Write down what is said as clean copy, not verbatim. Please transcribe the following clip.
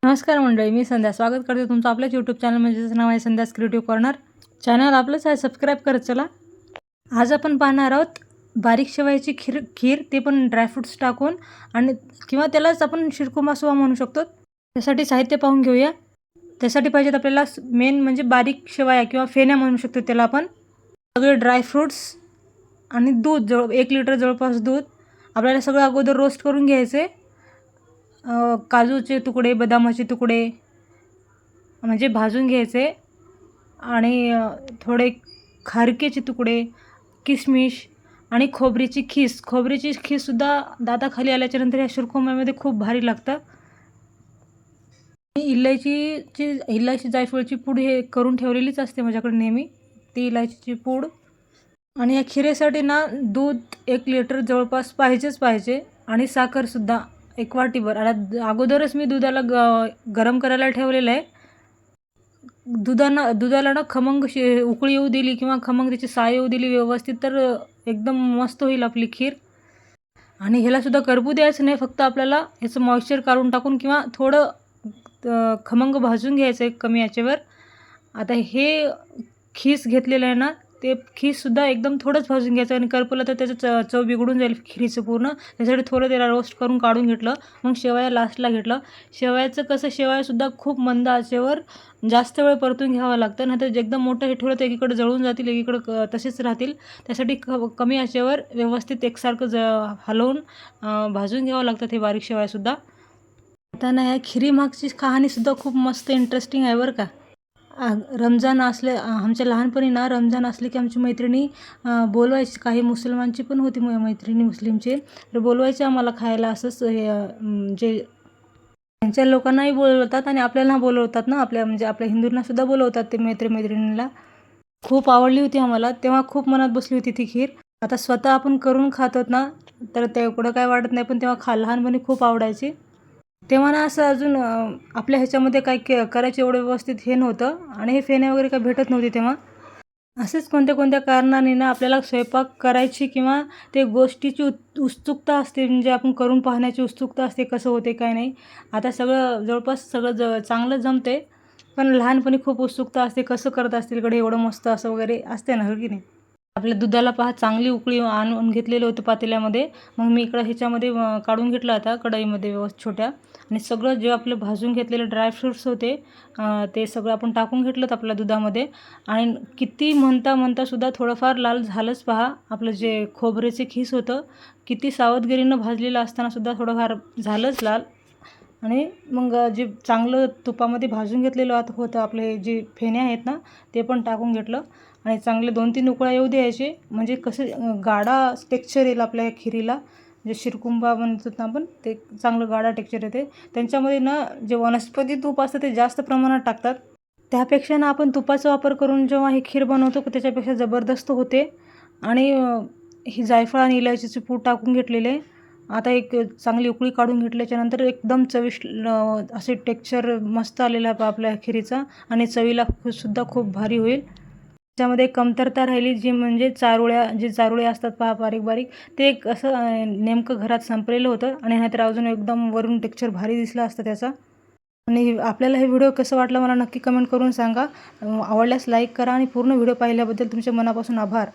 नमस्कार मंडळी, मी संध्या स्वागत करते तुमचं आपल्याच यूट्यूब चॅनल म्हणजे ज्याचं नाव आहे संध्यास क्रिएटिव्ह कॉर्नर. चॅनल आपलंच आहे, सबस्क्राईब करत चला. आज आपण पाहणार आहोत बारीक शेवयाची खीर ते पण ड्रायफ्रुट्स टाकून, आणि किंवा त्यालाच आपण शिरकुंबा म्हणू शकतो. त्यासाठी साहित्य पाहून घेऊया. त्यासाठी पाहिजेत आपल्याला मेन म्हणजे बारीक शेवया किंवा फेण्या म्हणू शकतो त्याला आपण. सगळे ड्रायफ्रुट्स आणि दूध 1 लिटर जवळपास दूध. आपल्याला सगळं अगोदर रोस्ट करून घ्यायचे. काजूचे तुकडे, बदामाचे तुकडे म्हणजे भाजून घ्यायचे, आणि थोडे खारकेचे तुकडे, किशमिश आणि खोबरीची खीससुद्धा दाताखाली आल्याच्यानंतर या शिरकुंब्यामध्ये खूप भारी लागतं. इलायची जायफळची पूड हे करून ठेवलेलीच असते माझ्याकडे नेहमी, ती इलायचीची पूड. आणि या खिरेसाठी ना दूध 1 लिटर जवळपास पाहिजे, आणि साखरसुद्धा 1 वाटीभर. आणि अगोदरच मी दुधाला गरम करायला ठेवलेलं आहे. दुधाला ना खमंग उकळी येऊ दिली किंवा खमंग त्याची साय येऊ दिली व्यवस्थित, तर एकदम मस्त होईल आपली खीर. आणि ह्यालासुद्धा करपू द्यायचं नाही, फक्त आपल्याला ह्याचं मॉइश्चर काढून टाकून किंवा थोडं खमंग भाजून घ्यायचं आहे कमी याच्यावर. आता हे खीस घेतलेलं आहे ना, ते खीससुद्धा एकदम थोडंच भाजून घ्यायचं, आणि करपलं तर त्याचं चव बिघडून जाईल खिरीचं पूर्ण. त्यासाठी थोडं त्याला रोस्ट करून काढून घेतलं. मग शेवया लास्टला घेतलं. शेवयाचं कसं, शेवयासुद्धा खूप मंद आचेवर जास्त वेळ परतून घ्यावं लागतं, नाहीतर एकदम मोठं हे ठेवलं तर एकीकडे जळून जातील, एकीकडं तसेच राहतील. त्यासाठी कमी आचेवर व्यवस्थित एकसारखं हलवून भाजून घ्यावं लागतं हे बारीक शेवयासुद्धा. आता ना या खिरीमागची कहाणीसुद्धा खूप मस्त इंटरेस्टिंग आहे बरं का. रमजान आमच्या लहानपणी ना रमजान असले की आमची मैत्रिणी बोलवायची. काही मुसलमानची पण होती मैत्रिणी मुस्लिमचे, तर बोलवायचे आम्हाला खायला. असंच जे त्यांच्या लोकांनाही बोलवतात आणि आपल्याला बोलवतात ना, आपल्या हिंदूंनासुद्धा बोलवतात ते मैत्रिणींना. खूप आवडली होती आम्हाला, तेव्हा खूप मनात बसली होती ती खीर. आता स्वतः आपण करून खात आहोत ना, तर तेवढं काय वाटत नाही, पण तेव्हा लहानपणी खूप आवडायची. तेव्हा ना असं अजून आपल्या ह्याच्यामध्ये काय करायचं एवढं व्यवस्थित हे नव्हतं, आणि हे फेण्या वगैरे काय भेटत नव्हते तेव्हा. असेच कोणत्या आपल्याला स्वयंपाक करायची किंवा ते गोष्टीची उत्सुकता असते, म्हणजे आपण करून पाहण्याची उत्सुकता असते, कसं होते काय नाही. आता जवळपास सगळं चांगलं जमते, पण लहानपणी खूप उत्सुकता असते, कसं करत असतील कडे एवढं मस्त असं वगैरे असते ना, हो की नाही. आपल्या दुधाला चांगली उकळी आणून घेतलेलं होतं पातेल्यामध्ये. मग मी इकडं ह्याच्यामध्ये काढून घेतलं आता कढईमध्ये व्यवस्थित छोट्या, आणि सगळं जे आपले भाजून घेतलेले ड्रायफ्रुट्स होते ते सगळं आपण टाकून घेतलं आपल्या दुधामध्ये. आणि किती म्हणता थोडंफार लाल झालंच पहा. आपलं जे खोबरेचे खीस होतं, किती सावधगिरीनं भाजलेलं असतानासुद्धा थोडंफार झालंच लाल. आणि मग जे चांगलं तुपामध्ये भाजून घेतलेलं होतं आपले जे फेण्या आहेत ना, ते पण टाकून घेतलं, आणि चांगले 2-3 उकळ्या येऊ द्यायचे. म्हणजे कसं गाढा टेक्स्चर येईल आपल्या खिरीला, जे शिरकुंबा म्हणतो ना आपण, ते चांगलं गाढा टेक्स्चर येते. त्यांच्यामध्ये ना जे वनस्पती तूप असतं ते जास्त प्रमाणात टाकतात. त्यापेक्षा ना आपण तुपाचा वापर करून जेव्हा ही खीर बनवतो त्याच्यापेक्षा जबरदस्त होते. आणि ही जायफळ आणि इलायचीची पूड टाकून घेतलेले. आता एक चांगली उकळी काढून घेतल्याच्यानंतर एकदम चविष्ट असे टेक्स्चर मस्त आलेलं आहे आपल्या खिरीचा, आणि चवीला सुद्धा खूप भारी होईल. त्याच्यामध्ये कमतरता राहिली जी म्हणजे चारोळे असतात पहा बारीक, ते एक असं नेमकं घरात संपलेलं होतं, आणि नाहीतर अजून एकदम वरून टेक्स्चर भारी दिसला असतं त्याचा. आणि आपल्याला हे व्हिडिओ कसं वाटलं मला नक्की कमेंट करून सांगा. आवडल्यास लाईक करा, आणि पूर्ण व्हिडिओ पाहिल्याबद्दल तुमचे मनापासून आभार.